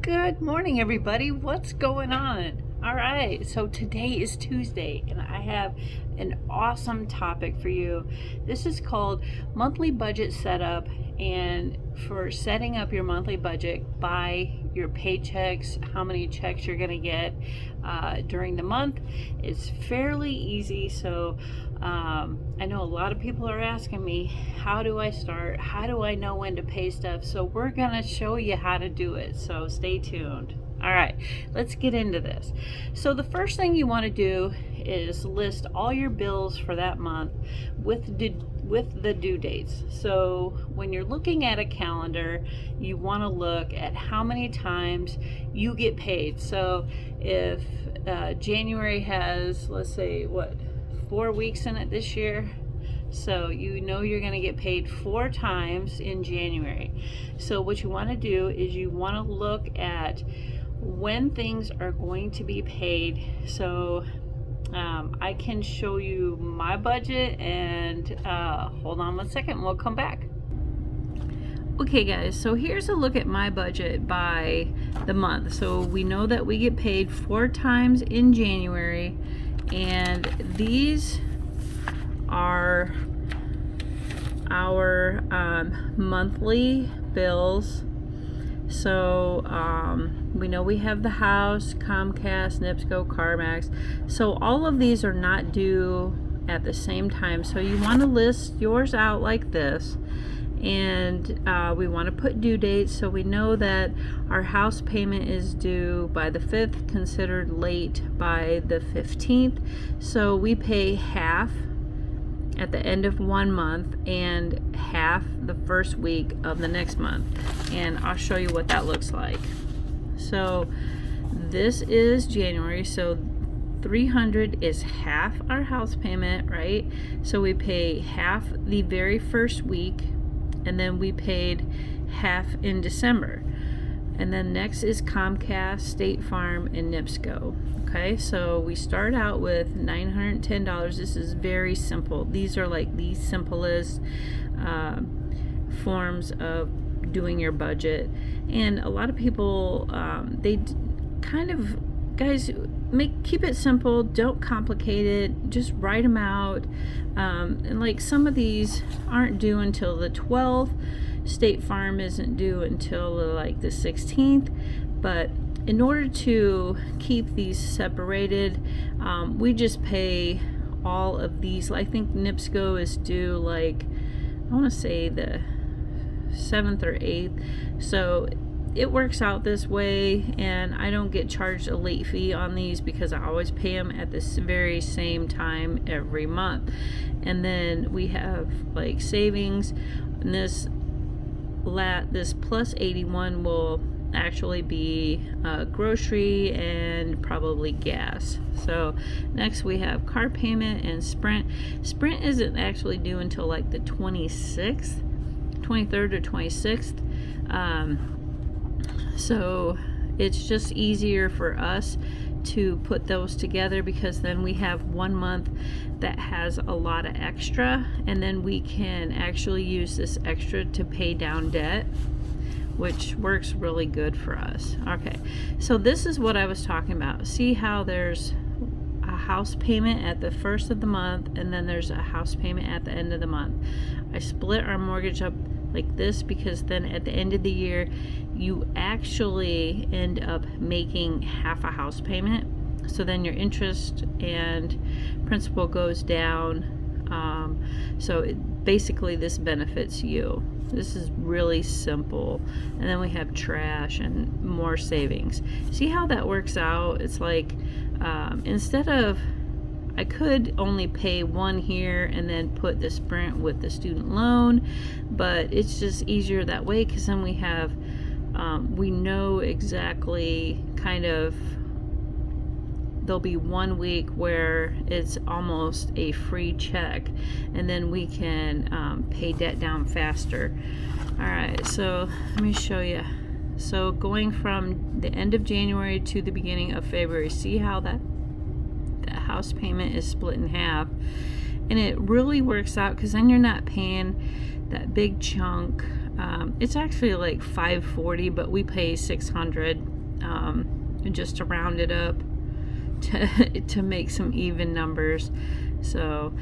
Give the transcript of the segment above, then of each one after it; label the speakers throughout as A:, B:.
A: Good morning, everybody. What's going on? All right, so today is Tuesday, and I have an awesome topic for you. This is called monthly budget setup, and for setting up your monthly budget by your paychecks, how many checks you're going to get during the month. It's fairly easy. So I know a lot of people are asking me, how do I start? How do I know when to pay stuff? So we're going to show you how to do it. So stay tuned. All right, let's get into this. So the first thing you want to do is list all your bills for that month with the due dates. So when you're looking at a calendar, you want to look at how many times you get paid. So if January has, let's say, 4 weeks in it this year, so you know you're going to get paid 4 times in January. So what you want to do is you want to look at when things are going to be paid. So I can show you my budget, and hold on one second, we'll come back. Okay guys, so here's a look at my budget by the month. So we know that we get paid 4 times in January, and these are our monthly bills. So we know we have the house, Comcast, NIPSCO, CarMax. So all of these are not due at the same time. So you want to list yours out like this, and we want to put due dates. So we know that our house payment is due by the 5th, considered late by the 15th. So we pay half at the end of 1 month and half the first week of the next month, and I'll show you what that looks like. So this is January, so 300 is half our house payment, right? So we pay half the very first week, and then we paid half in December. And then next is Comcast, State Farm, and NIPSCO. Okay, so we start out with $910. This is very simple. These are like the simplest forms of doing your budget. And a lot of people, guys, keep it simple. Don't complicate it. Just write them out. And like some of these aren't due until the 12th. State Farm isn't due until like the 16th, but in order to keep these separated, we just pay all of these. I think NIPSCO is due like, I want to say the 7th or 8th. So it works out this way, and I don't get charged a late fee on these because I always pay them at this very same time every month. And then we have like savings, and this plus 81 will actually be grocery and probably gas. So next we have car payment and Sprint. Sprint isn't actually due until like the 23rd or 26th. So it's just easier for us to put those together, because then we have 1 month that has a lot of extra, and then we can actually use this extra to pay down debt, which works really good for us. Okay, so this is what I was talking about. See how there's a house payment at the first of the month, and then there's a house payment at the end of the month. I split our mortgage up like this because then at the end of the year you actually end up making half a house payment. So then your interest and principal goes down. Basically this benefits you. This is really simple. And then we have trash and more savings. See how that works out? It's like instead of, I could only pay one here and then put the Sprint with the student loan, but it's just easier that way, because then we have we know exactly kind of, there'll be 1 week where it's almost a free check, and then we can pay debt down faster. All right, so let me show you. So going from the end of January to the beginning of February, see how that house payment is split in half, and it really works out because then you're not paying that big chunk. It's actually like $540, but we pay $600 just to round it up to make some even numbers. So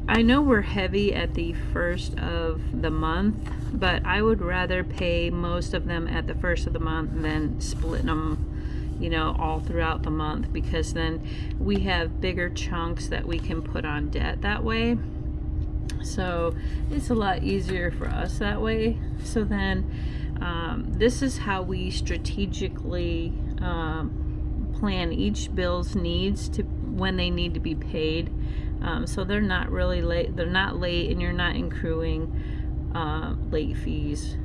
A: I know we're heavy at the first of the month, but I would rather pay most of them at the first of the month than splitting them, all throughout the month, because then we have bigger chunks that we can put on debt that way. So it's a lot easier for us that way. So then this is how we strategically plan each bill's needs to when they need to be paid. So they're not really late. They're not late, and you're not accruing late fees.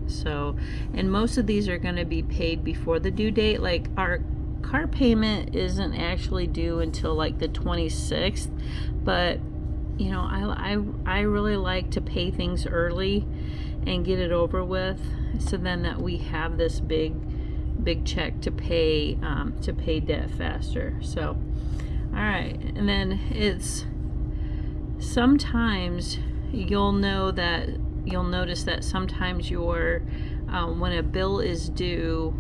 A: So, and most of these are going to be paid before the due date. Like our car payment isn't actually due until like the 26th, but I really like to pay things early and get it over with, so then that we have this big check to pay debt faster. So, all right, and then it's sometimes you'll notice that sometimes your when a bill is due,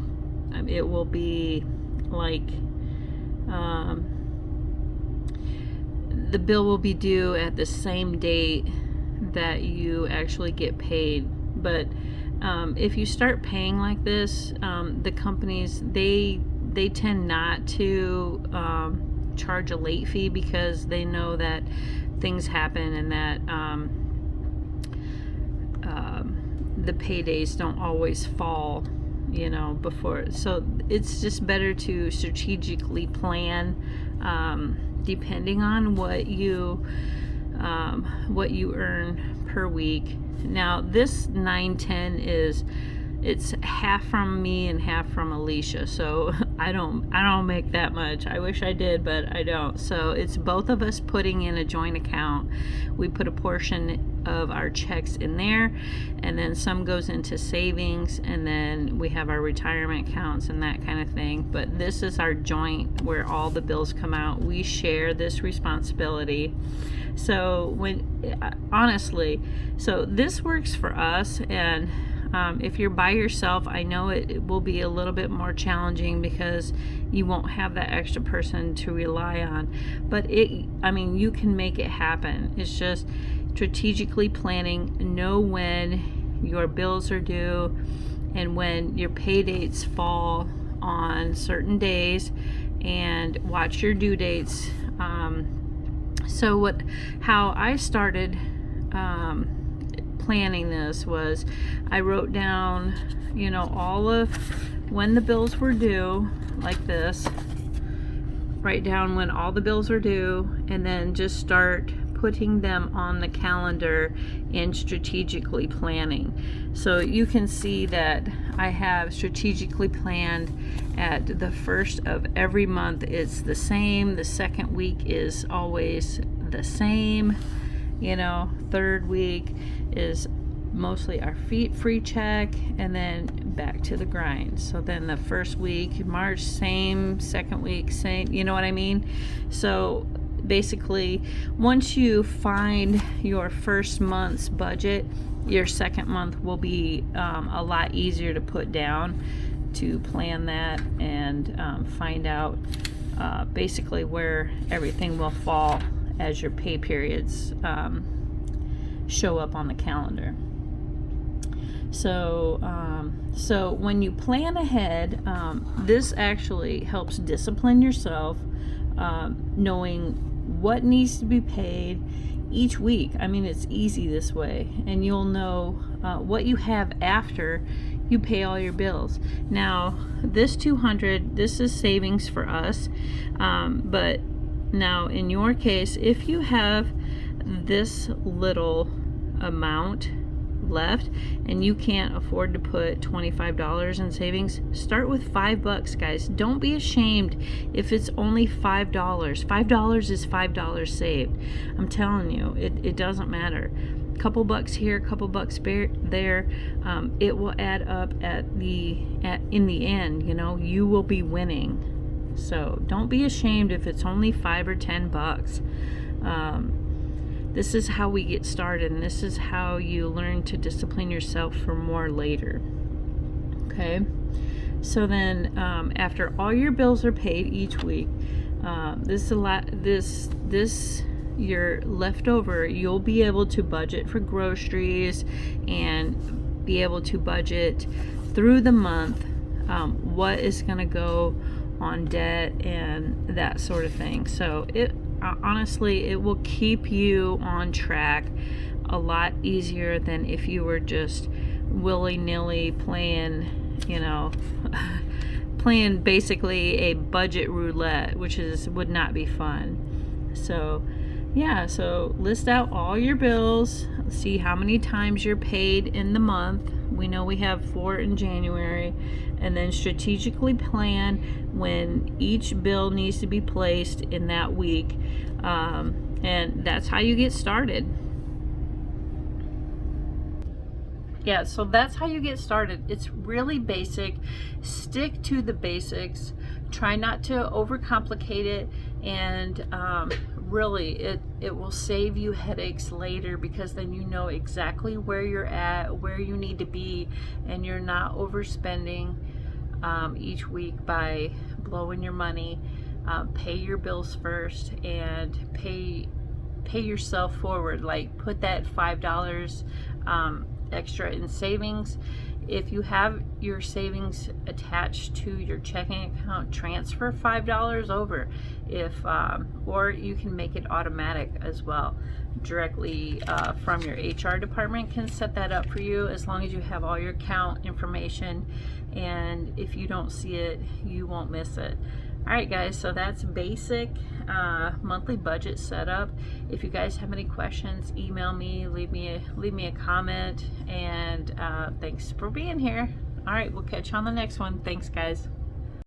A: it will be like the bill will be due at the same date that you actually get paid. But if you start paying like this, the companies, they tend not to charge a late fee, because they know that things happen and that the paydays don't always fall before. So it's just better to strategically plan, depending on what you earn per week. Now this 910 it's half from me and half from Alicia, so I don't make that much. I wish I did, but I don't. So it's both of us putting in a joint account. We put a portion of our checks in there, and then some goes into savings, and then we have our retirement accounts and that kind of thing. But this is our joint where all the bills come out. We share this responsibility. So honestly, so this works for us. And if you're by yourself, I know it will be a little bit more challenging, because you won't have that extra person to rely on. But you can make it happen. It's just strategically planning. Know when your bills are due and when your pay dates fall on certain days, and watch your due dates. So how I started planning this was, I wrote down, all of when the bills were due, like this. Write down when all the bills are due, and then just start putting them on the calendar and strategically planning. So you can see that I have strategically planned at the first of every month. It's the same. The second week is always the same. Third week is mostly our free check, and then back to the grind. So then the first week, March, same. Second week, same. You know what I mean? So basically, once you find your first month's budget, your second month will be a lot easier to put down, to plan that, and find out basically where everything will fall as your pay periods show up on the calendar. So when you plan ahead, this actually helps discipline yourself, knowing what needs to be paid each week. It's easy this way, and you'll know what you have after you pay all your bills. Now, this $200, this is savings for us, but now in your case, if you have this little amount left and you can't afford to put $25 in savings, start with $5, guys. Don't be ashamed if it's only $5. $5 is $5 saved. I'm telling you, it doesn't matter. A couple bucks here, a couple bucks there, it will add up in the end. You will be winning. So don't be ashamed if it's only $5 or $10. This is how we get started, and this is how you learn to discipline yourself for more later. Okay? So then, after all your bills are paid each week, this your leftover, you'll be able to budget for groceries and be able to budget through the month, what is going to go on debt and that sort of thing. So it honestly, it will keep you on track a lot easier than if you were just willy-nilly playing, playing basically a budget roulette, which would not be fun. So yeah, so list out all your bills, see how many times you're paid in the month. We know we have 4 in January, and then strategically plan when each bill needs to be placed in that week, and that's how you get started. Yeah, so that's how you get started. It's really basic. Stick to the basics. Try not to overcomplicate it, and really it will save you headaches later, because then you know exactly where you're at, where you need to be, and you're not overspending each week by blowing your money. Pay your bills first, and pay yourself forward. Like, put that $5 extra in savings. If you have your savings attached to your checking account, transfer $5 over. Or you can make it automatic as well, directly from your HR department can set that up for you, as long as you have all your account information, and if you don't see it, you won't miss it. All right, guys, so that's basic monthly budget setup. If you guys have any questions, email me, leave me a comment, and thanks for being here. All right, we'll catch you on the next one. Thanks, guys.